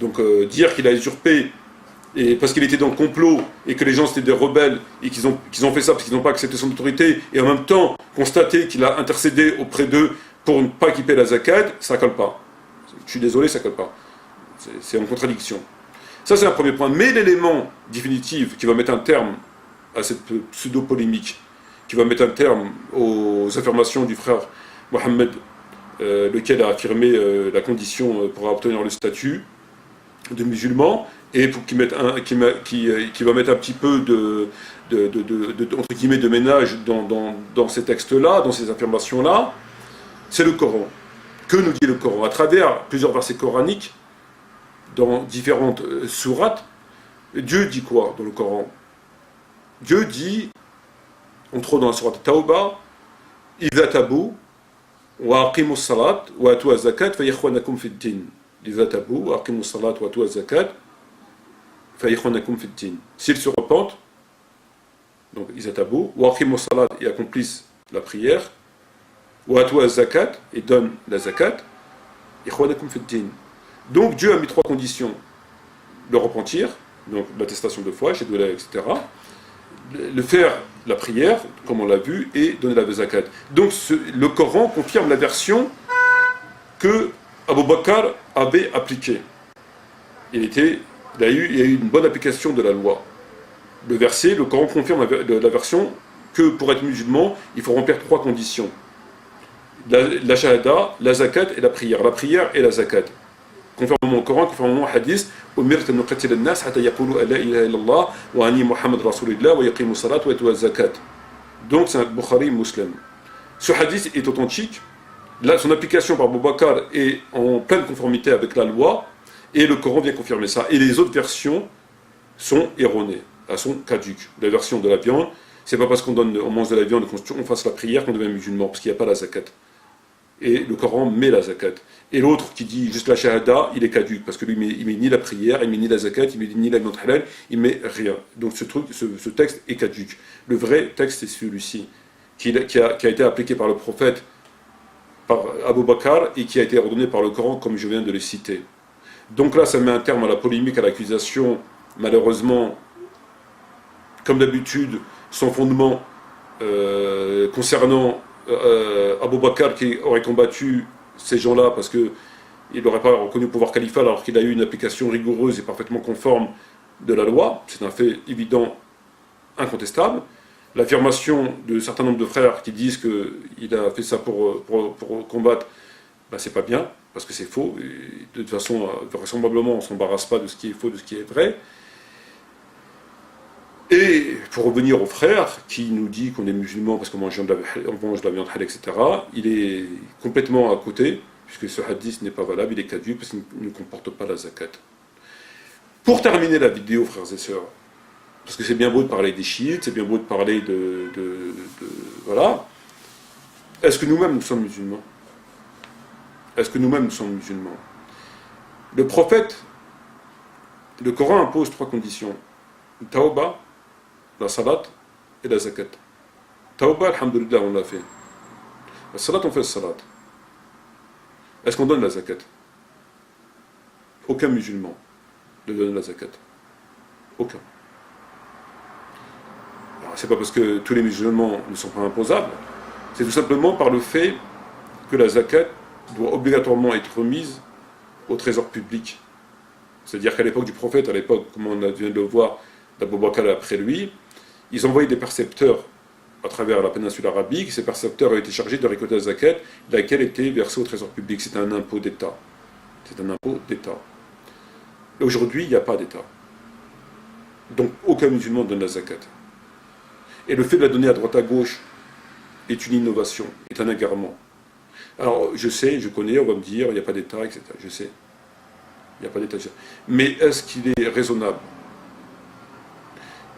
Donc dire qu'il a usurpé, et parce qu'il était dans le complot, et que les gens c'était des rebelles, et qu'ils ont fait ça parce qu'ils n'ont pas accepté son autorité, et en même temps constater qu'il a intercédé auprès d'eux pour ne pas équiper la zakat, ça ne colle pas. Je suis désolé, ça ne colle pas. C'est en contradiction. Ça c'est un premier point. Mais l'élément définitif qui va mettre un terme à cette pseudo-polémique, qui va mettre un terme aux affirmations du frère Mohammed, lequel a affirmé la condition pour obtenir le statut de musulman, et pour qui va mettre un petit peu entre guillemets de ménage dans ces textes-là, dans ces affirmations-là, c'est le Coran. Que nous dit le Coran? À travers plusieurs versets coraniques, dans différentes sourates, Dieu dit quoi dans le Coran? Dieu dit, entre autres dans la sourate Tawbah, « Idha tabu wa aqimu salat wa atu az-zakat fa yakhwanakum fi ad-din » Idha tabu wa aqimu salat wa atu az-zakat fa yakhwanakum fi ad-din. S'ils se repentent, donc Idha tabu wa aqimu salat et accomplissent la prière, wa atu az-zakat et donnent la zakat, yakhwanakum fi ad-din. Donc Dieu a mis trois conditions: le repentir, donc l'attestation de foi, etc., le faire la prière, comme on l'a vu, et donner la zakat. Donc le Coran confirme la version que Abu Bakr avait appliquée. Il y a eu une bonne application de la loi. Le Coran confirme la version que pour être musulman, il faut remplir trois conditions: la shahada, la zakat et la prière. La prière et la zakat. Conformément au Coran, conformément au hadith, donc c'est un Bukhari Muslim. Ce hadith est authentique. Là, son application par Abu Bakr est en pleine conformité avec la loi, et le Coran vient confirmer ça. Et les autres versions sont erronées, elles sont caduques. La version de la viande, c'est pas parce qu'on mange de la viande et qu'on fasse la prière qu'on devient musulman, parce qu'il n'y a pas la zakat. Et le Coran met la zakat. Et l'autre qui dit juste la shahada, il est caduque, parce que lui il met ni la prière, il met ni la zakat, il met ni la viande halal, il met rien. Donc ce texte est caduque. Le vrai texte c'est celui-ci, qui a été appliqué par le prophète, par Abu Bakr, et qui a été ordonné par le Coran, comme je viens de le citer. Donc là, ça met un terme à la polémique, à l'accusation, malheureusement, comme d'habitude, sans fondement, concernant Abu Bakr qui aurait combattu ces gens-là parce qu'il n'aurait pas reconnu le pouvoir califal alors qu'il a eu une application rigoureuse et parfaitement conforme de la loi. C'est un fait évident, incontestable. L'affirmation de certains nombres de frères qui disent qu'il a fait ça pour combattre, ben c'est pas bien, parce que c'est faux. Et de toute façon, vraisemblablement, on ne s'embarrasse pas de ce qui est faux, de ce qui est vrai. Et pour revenir aux frères qui nous dit qu'on est musulman parce qu'on mange de la viande halal, etc., il est complètement à côté, puisque ce hadith n'est pas valable, il est caduc parce qu'il ne comporte pas la zakat. Pour terminer la vidéo, frères et sœurs, Parce que c'est bien beau de parler des chiites, c'est bien beau de parler voilà. Est-ce que nous-mêmes nous sommes musulmans? Est-ce que nous-mêmes nous sommes musulmans? Le prophète, le Coran impose 3 conditions. Le tawba, la salat et la zakat. Tawba, alhamdoulilah, on l'a fait. La salat, on fait la salat. Est-ce qu'on donne la zakat? Aucun musulman ne donne la zakat. Aucun. C'est pas parce que tous les musulmans ne sont pas imposables, c'est tout simplement par le fait que la zakat doit obligatoirement être remise au trésor public. C'est-à-dire qu'à l'époque du prophète, à l'époque, comme on vient de le voir, d'Abou Bakr après lui, ils envoyaient des percepteurs à travers la péninsule arabique. Ces percepteurs ont été chargés de récolter la zakat, laquelle était versée au trésor public. C'est un impôt d'État. C'est un impôt d'État. Et aujourd'hui, il n'y a pas d'État. Donc aucun musulman donne la zakat. Et le fait de la donner à droite à gauche est une innovation, est un égarement. Alors je sais, je connais, on va me dire, il n'y a pas d'État, etc. Je sais. Il n'y a pas d'État. Mais est-ce qu'il est raisonnable?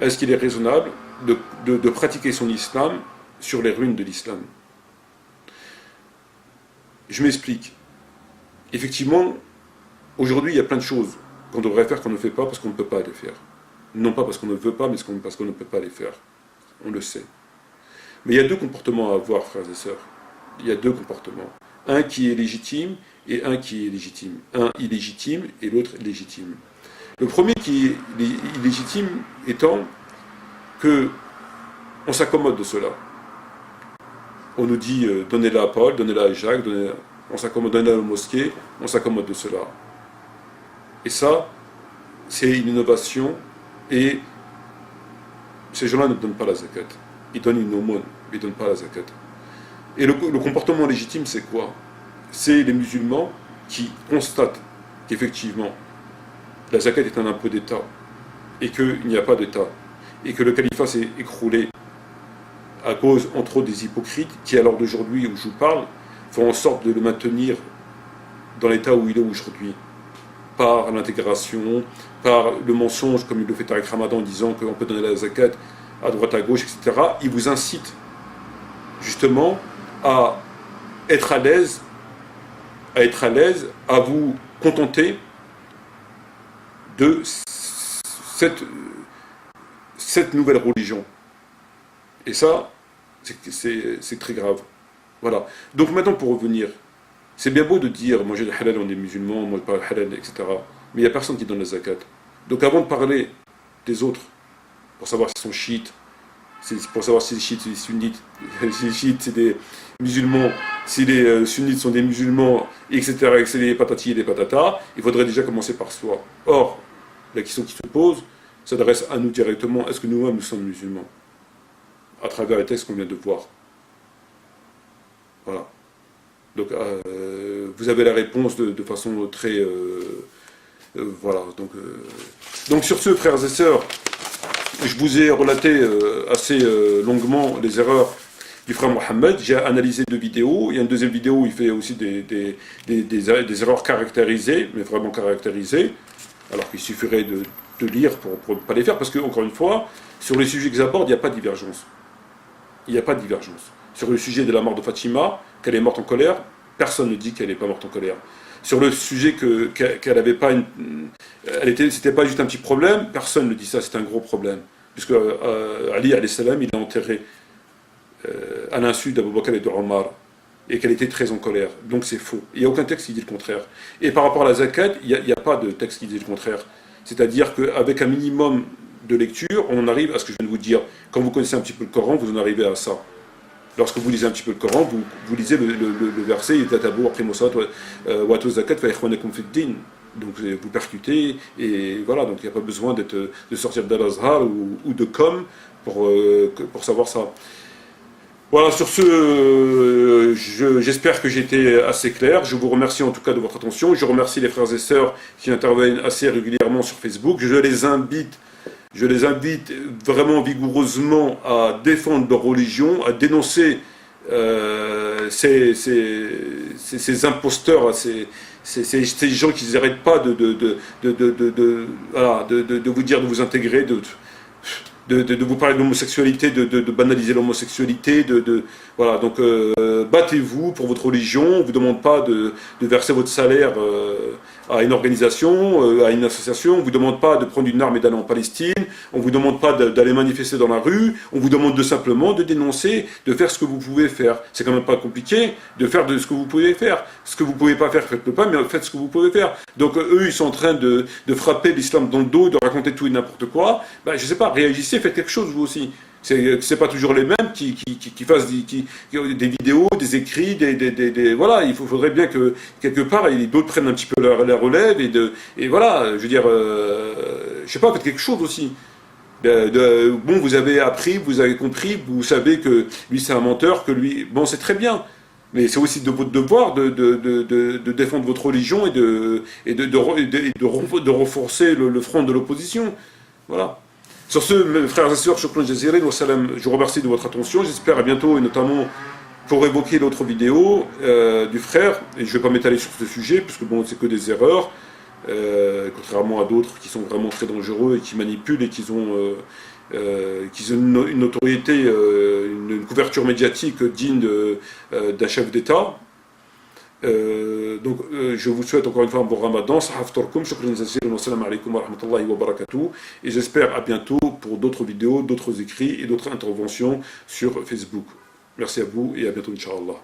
Est-ce qu'il est raisonnable de pratiquer son islam sur les ruines de l'islam? Je m'explique. Effectivement, aujourd'hui, il y a plein de choses qu'on devrait faire qu'on ne fait pas parce qu'on ne peut pas les faire. Non pas parce qu'on ne veut pas, mais parce qu'on ne peut pas les faire. On le sait. Mais il y a 2 comportements à avoir, frères et sœurs. Il y a 2 comportements. Un qui est légitime et un qui est illégitime. Un illégitime et l'autre légitime. Le premier qui est illégitime étant que on s'accommode de cela. On nous dit donnez-la à Paul, donnez-la à Jacques, on s'accommode, donnez-la aux mosquées, on s'accommode de cela. Et ça, c'est une innovation et ces gens-là ne donnent pas la zakat. Ils donnent une aumône, mais ils ne donnent pas la zakat. Et le comportement légitime, c'est quoi? C'est les musulmans qui constatent qu'effectivement, la zakat est un impôt d'État, et qu'il n'y a pas d'État, et que le califat s'est écroulé à cause, entre autres, des hypocrites, qui, à l'heure d'aujourd'hui où je vous parle, font en sorte de le maintenir dans l'état où il est aujourd'hui, par l'intégration, par le mensonge, comme il le fait Tariq Ramadan en disant qu'on peut donner la zakat à droite, à gauche, etc. Il vous incite justement à être à l'aise, à vous contenter de cette nouvelle religion. Et ça, c'est très grave. Voilà. Donc maintenant, pour revenir, c'est bien beau de dire manger le halal, on est musulman, moi je parle halal, etc. Mais il n'y a personne qui donne la zakat. Donc avant de parler des autres, pour savoir s'ils sont chiites, pour savoir si les chiites c'est des sunnites, si les chiites c'est des musulmans, si les sunnites sont des musulmans, etc., et que c'est les patatis et les patatas, il faudrait déjà commencer par soi. Or, la question qui se pose s'adresse à nous directement. Est-ce que nous-mêmes nous sommes musulmans? À travers les textes qu'on vient de voir. Voilà. Donc, vous avez la réponse de façon très... voilà. Donc, sur ce, frères et sœurs, je vous ai relaté assez longuement les erreurs du frère Mohammed. J'ai analysé 2 vidéos. Il y a une deuxième vidéo où il fait aussi des erreurs caractérisées, mais vraiment caractérisées, alors qu'il suffirait de lire pour ne pas les faire, parce que, encore une fois, sur les sujets qu'ils abordent, il n'y a pas de divergence. Il n'y a pas de divergence. Sur le sujet de la mort de Fatima, qu'elle est morte en colère, personne ne dit qu'elle n'est pas morte en colère. Sur le sujet qu'elle n'avait pas c'était pas juste un petit problème, personne ne dit ça, c'est un gros problème. Puisque Ali alayhi salam, il est enterré à l'insu d'Abou Bakr et de Omar, et qu'elle était très en colère. Donc c'est faux. Il n'y a aucun texte qui dit le contraire. Et par rapport à la zakat, il n'y a pas de texte qui dit le contraire. C'est-à-dire qu'avec un minimum de lecture, on arrive à ce que je viens de vous dire. Quand vous connaissez un petit peu le Coran, vous en arrivez à ça. Lorsque vous lisez un petit peu le Coran, vous lisez le verset donc vous percutez, et voilà, donc il n'y a pas besoin de sortir d'Al-Azhar ou de Com pour savoir ça. Voilà, sur ce, j'espère que j'ai été assez clair. Je vous remercie en tout cas de votre attention. Je remercie les frères et sœurs qui interviennent assez régulièrement sur Facebook. Je les invite vraiment vigoureusement à défendre leur religion, à dénoncer ces imposteurs, ces gens qui n'arrêtent pas de vous dire de vous intégrer. de vous parler de l'homosexualité, de banaliser l'homosexualité, voilà, donc battez-vous pour votre religion, on ne vous demande pas de verser votre salaire à une organisation, à une association, on ne vous demande pas de prendre une arme et d'aller en Palestine, on ne vous demande pas d'aller manifester dans la rue, on vous demande simplement de dénoncer, de faire ce que vous pouvez faire. C'est quand même pas compliqué de faire de ce que vous pouvez faire. Ce que vous ne pouvez pas faire, faites-le pas, mais faites ce que vous pouvez faire. Donc eux, ils sont en train de frapper l'islam dans le dos, de raconter tout et n'importe quoi. Ben, je ne sais pas, réagissez, faites quelque chose vous aussi. C'est pas toujours les mêmes qui fassent des vidéos, des écrits, voilà, il faudrait bien que quelque part d'autres prennent un petit peu la relève et voilà, je veux dire, je sais pas, faites quelque chose aussi. Bon, vous avez appris, vous avez compris, vous savez que lui c'est un menteur, que lui, bon, c'est très bien. Mais c'est aussi de votre devoir de défendre votre religion et de renforcer le front de l'opposition. Voilà. Sur ce, mes frères et sœurs, je vous remercie de votre attention. J'espère à bientôt, et notamment pour évoquer l'autre vidéo du frère. Et je ne vais pas m'étaler sur ce sujet, puisque bon, c'est que des erreurs, contrairement à d'autres qui sont vraiment très dangereux et qui manipulent et qui ont une notoriété, une couverture médiatique digne d'un chef d'État. Donc je vous souhaite encore une fois un bon ramadan, et j'espère à bientôt pour d'autres vidéos, d'autres écrits et d'autres interventions sur Facebook. Merci à vous et à bientôt, Inch'Allah.